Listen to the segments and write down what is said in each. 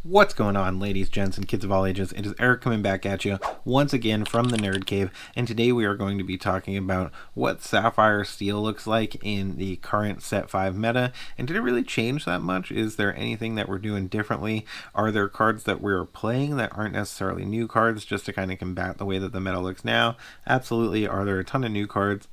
What's going on, ladies, gents, and kids of all ages? It is Eric coming back at you once again from the Nerd Cave, and today we are going to be talking about what Sapphire Steel looks like in the current Set 5 meta, and did it really change that much? Is there anything that we're doing differently? Are there cards that we're playing that aren't necessarily new cards just to kind of combat the way that the meta looks now? Absolutely. Are there a ton of new cards?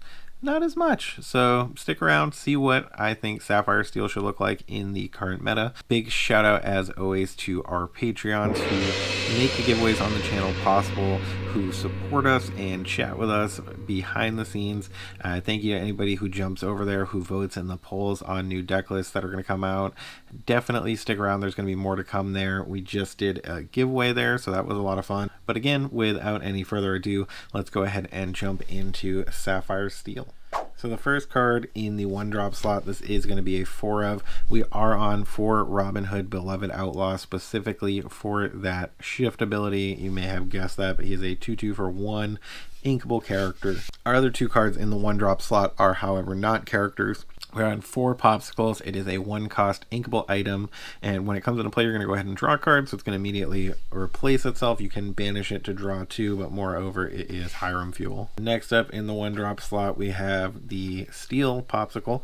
Not as much. So stick around, see what I think Sapphire Steel should look like in the current meta. Big shout out as always to our Patreons who make the giveaways on the channel possible, who support us and chat with us behind the scenes. Thank you to anybody who jumps over there, who votes in the polls on new deck lists that are going to come out. Definitely stick around. There's going to be more to come there. We just did a giveaway there, so that was a lot of fun. But again, without any further ado, let's go ahead and jump into Sapphire Steel. So the first card in the 1-drop slot, this is going to be a 4 of. We are on for Robin Hood, Beloved Outlaw, specifically for that shift ability. You may have guessed that, but he is a 2/2 for 1 inkable character. Our other two cards in the 1-drop slot are, however, not characters. We're on 4 Popsicles. It is a 1-cost inkable item, and when it comes into play, you're going to go ahead and draw a card, so it's going to immediately replace itself. You can banish it to draw 2, but moreover, it is Hiram Fuel. Next up in the 1-drop slot, we have the Steel Popsicle,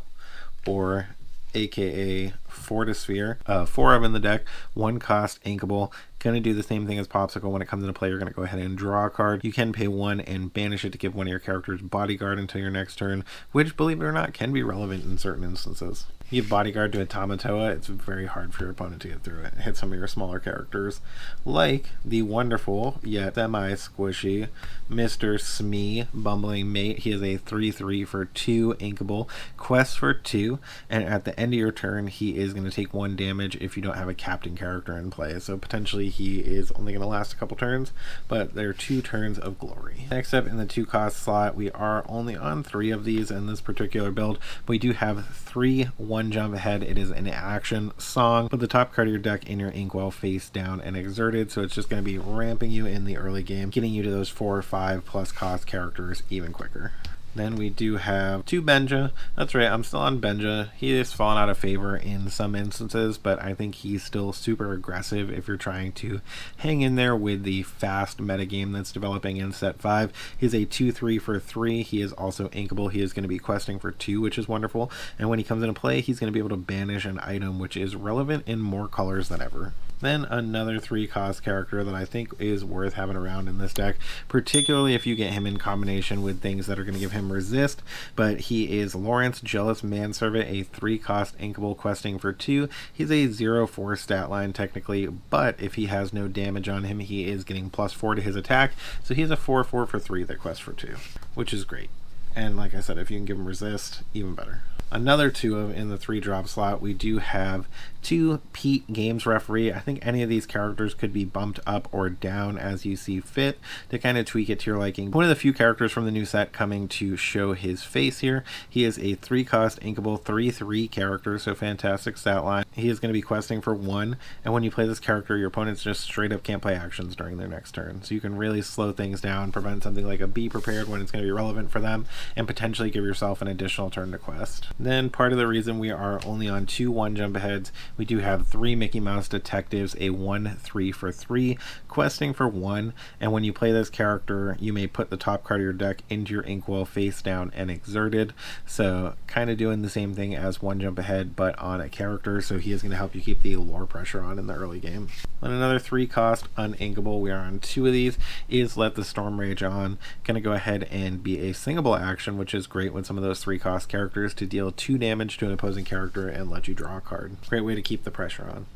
or aka Fortisphere. 4 of in the deck, 1-cost inkable. Gonna do the same thing as Popsicle. When it comes into play, you're gonna go ahead and draw a card. You can pay 1 and banish it to give one of your characters Bodyguard until your next turn, which, believe it or not, can be relevant in certain instances. You give Bodyguard to a Tamatoa, it's very hard for your opponent to get through it. Hit some of your smaller characters, like the wonderful yet semi-squishy Mr. Smee, Bumbling Mate. He is a 3/3 for 2 inkable, quest for 2, and at the end of your turn, he is going to take 1 damage if you don't have a captain character in play. So potentially he is only going to last a couple turns, but they're 2 turns of glory. Next up in the 2-cost slot, we are only on 3 of these in this particular build. We do have 3 1-jump ahead. It is an action song. Put the top card of your deck in your inkwell face down and exerted, so it's just going to be ramping you in the early game, getting you to those 4 or 5 plus cost characters even quicker. Then we do have 2 Benja. That's right, I'm still on Benja. He has fallen out of favor in some instances, but I think he's still super aggressive if you're trying to hang in there with the fast metagame that's developing in Set 5. He's a 2/3 for 3. He is also inkable. He is going to be questing for 2, which is wonderful. And when he comes into play, he's going to be able to banish an item, which is relevant in more colors than ever. Then another 3-cost character that I think is worth having around in this deck, particularly if you get him in combination with things that are going to give him resist, but he is Lawrence, Jealous Manservant, a 3-cost inkable questing for 2. He's a 0/4 stat line technically, but if he has no damage on him, he is getting +4 to his attack, so he's a 4/4 for 3 that quests for 2, which is great. And like I said, if you can give him resist, even better. Another 2 of in the 3-drop slot, we do have 2 Pete Games Referee. I think any of these characters could be bumped up or down as you see fit to kind of tweak it to your liking. One of the few characters from the new set coming to show his face here. He is a 3-cost inkable 3/3 character, so fantastic stat line. He is going to be questing for 1, and when you play this character, your opponents just straight up can't play actions during their next turn. So you can really slow things down, prevent something like a Be Prepared when it's going to be relevant for them, and potentially give yourself an additional turn to quest. Then part of the reason we are only on 2 1-jump aheads, we do have 3 Mickey Mouse Detectives, a 1/3 for 3, questing for 1, and when you play this character, you may put the top card of your deck into your inkwell face down and exerted. So kind of doing the same thing as 1-jump ahead, but on a character, so he is going to help you keep the lore pressure on in the early game. Then another 3-cost uninkable, we are on 2 of these, is Let the Storm Rage On. Going to go ahead and be a singable action, which is great with some of those 3-cost characters to deal 2 damage to an opposing character and let you draw a card. Great way to keep the pressure on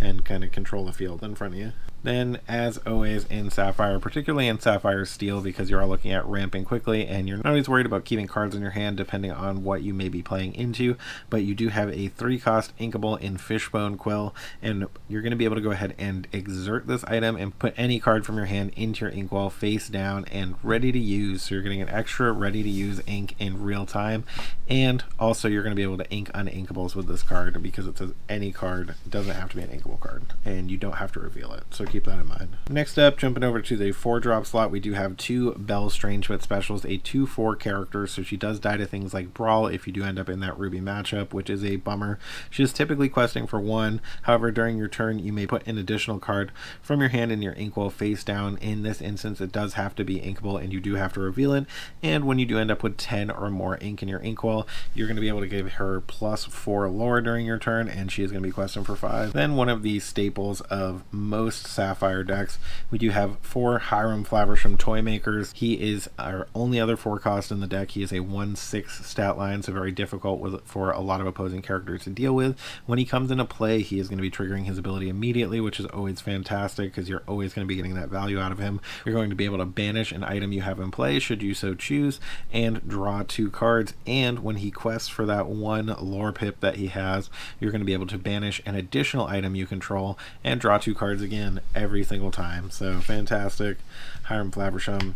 and kind of control the field in front of you. Then, as always in Sapphire, particularly in Sapphire Steel, because you are looking at ramping quickly and you're not always worried about keeping cards in your hand depending on what you may be playing into, but you do have a 3-cost inkable in Fishbone Quill, and you're going to be able to go ahead and exert this item and put any card from your hand into your inkwell face down and ready to use. So you're getting an extra ready to use ink in real time, and also you're going to be able to ink uninkables with this card because it says any card, doesn't have to be an inkable. inkable card, and you don't have to reveal it, so keep that in mind. Next up, jumping over to the 4-drop slot, we do have 2 Belle Strangewit specials, a 2/4 character, so she does die to things like Brawl if you do end up in that Ruby matchup, which is a bummer. She is typically questing for 1, however during your turn you may put an additional card from your hand in your inkwell face down. In this instance it does have to be inkable and you do have to reveal it, and when you do end up with 10 or more ink in your inkwell, you're going to be able to give her +4 lore during your turn, and she is going to be questing for 5. Then one of the staples of most Sapphire decks, we do have 4 Hiram Flaversham Toymakers. He is our only other 4 cost in the deck. He is a 1/6 stat line, so very difficult for a lot of opposing characters to deal with. When he comes into play, he is going to be triggering his ability immediately, which is always fantastic because you're always going to be getting that value out of him. You're going to be able to banish an item you have in play should you so choose, and draw 2 cards, and when he quests for that 1 lore pip that he has, you're going to be able to banish an additional item you control and draw 2 cards again every single time. So fantastic. Hiram Flaversham,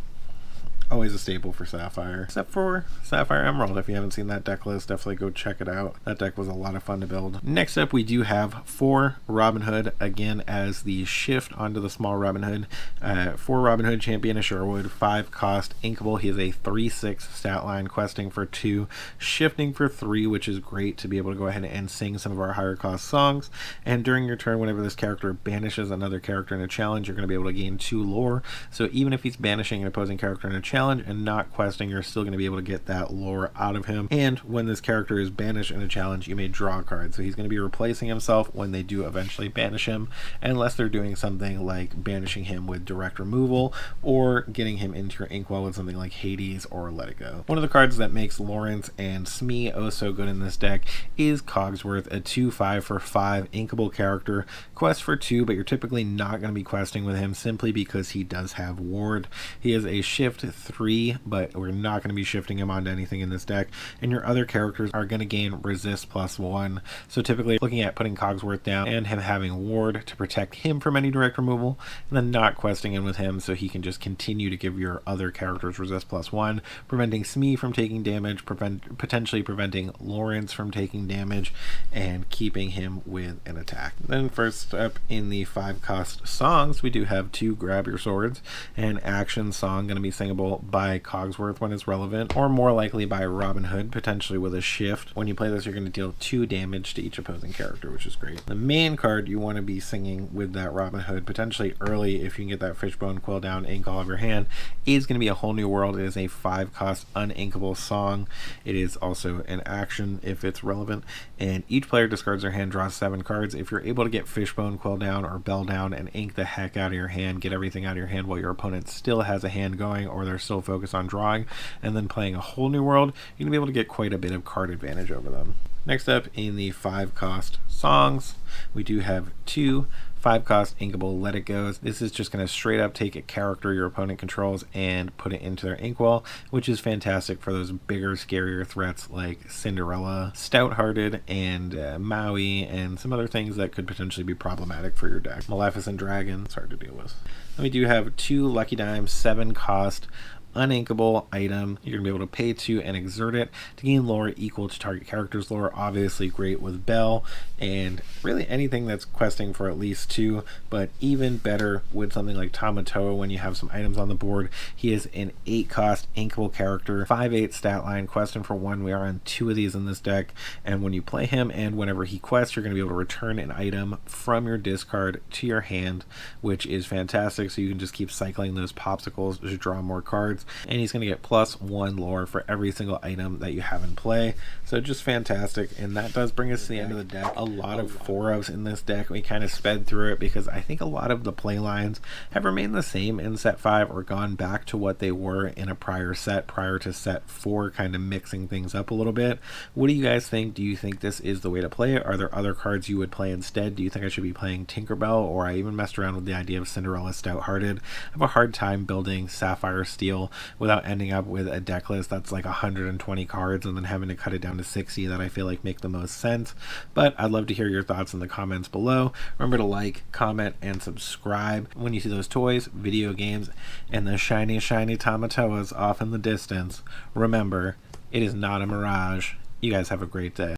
always a staple for Sapphire, except for Sapphire Emerald. If you haven't seen that deck list, definitely go check it out. That deck was a lot of fun to build. Next up, we do have 4 Robin Hood, again as the shift onto the small Robin Hood. 4 Robin Hood, Champion of Sherwood, 5 cost, inkable. He is a 3/6 stat line, questing for 2, shifting for 3, which is great to be able to go ahead and sing some of our higher cost songs. And during your turn, whenever this character banishes another character in a challenge, you're going to be able to gain 2 lore. So even if he's banishing an opposing character in a challenge and not questing, you're still going to be able to get that lore out of him. And when this character is banished in a challenge, you may draw a card, so he's going to be replacing himself when they do eventually banish him, unless they're doing something like banishing him with direct removal or getting him into your inkwell with something like Hades or Let It Go. One of the cards that makes Lawrence and Smee oh so good in this deck is Cogsworth, a 2/5 for 5 inkable character. Quest for 2, but you're typically not going to be questing with him simply because he does have ward. He is a shift 3, but we're not going to be shifting him onto anything in this deck, and your other characters are going to gain resist +1. So typically looking at putting Cogsworth down and him having ward to protect him from any direct removal, and then not questing in with him so he can just continue to give your other characters resist +1, preventing Smee from taking damage, potentially preventing Lawrence from taking damage, and keeping him with an attack. Then first up in the 5 cost songs, we do have 2 Grab Your Swords, an action song going to be singable by Cogsworth when it's relevant, or more likely by Robin Hood, potentially with a shift. When you play this, you're going to deal 2 damage to each opposing character, which is great. The main card you want to be singing with that Robin Hood, potentially early if you can get that Fishbone Quill down, ink all of your hand, is going to be A Whole New World. It is a 5 cost uninkable song. It is also an action if it's relevant, and each player discards their hand, draws 7 cards. If you're able to get Fishbone Quill down or Bell down and ink the heck out of your hand, get everything out of your hand while your opponent still has a hand going or they're still focused on drawing, and then playing A Whole New World, you're going to be able to get quite a bit of card advantage over them. Next up in the 5 cost songs, we do have 2 5 cost inkable Let It Goes. This is just going to straight up take a character your opponent controls and put it into their inkwell, which is fantastic for those bigger, scarier threats like Cinderella, Stout-Hearted, and Maui, and some other things that could potentially be problematic for your deck. Maleficent Dragon, it's hard to deal with. Then we do have 2 Lucky Dimes 7 cost uninkable item. You're going to be able to pay 2 and exert it to gain lore equal to target character's lore. Obviously great with Belle, and really anything that's questing for at least 2, but even better with something like Tamatoa when you have some items on the board. He is an 8 cost inkable character, 5/8 stat line, questing for 1. We are on 2 of these in this deck, and when you play him and whenever he quests, you're going to be able to return an item from your discard to your hand, which is fantastic, so you can just keep cycling those popsicles to draw more cards. And he's going to get +1 lore for every single item that you have in play, so just fantastic. And that does bring us to the end of the deck. A lot of 4-ofs in this deck. We kind of sped through it because I think a lot of the play lines have remained the same in set 5 or gone back to what they were in a prior set, prior to set 4, kind of mixing things up a little bit. What do you guys think? Do you think this is the way to play it? Are there other cards you would play instead? Do you think I should be playing Tinkerbell, or I even messed around with the idea of Cinderella Stout-Hearted? I have a hard time building Sapphire Steel without ending up with a deck list that's like 120 cards and then having to cut it down to 60 that I feel like make the most sense. But I'd love to hear your thoughts in the comments below. Remember to like, comment, and subscribe. When you see those toys, video games, and the shiny Tamatoas off in the distance, remember, it is not a mirage. You guys have a great day.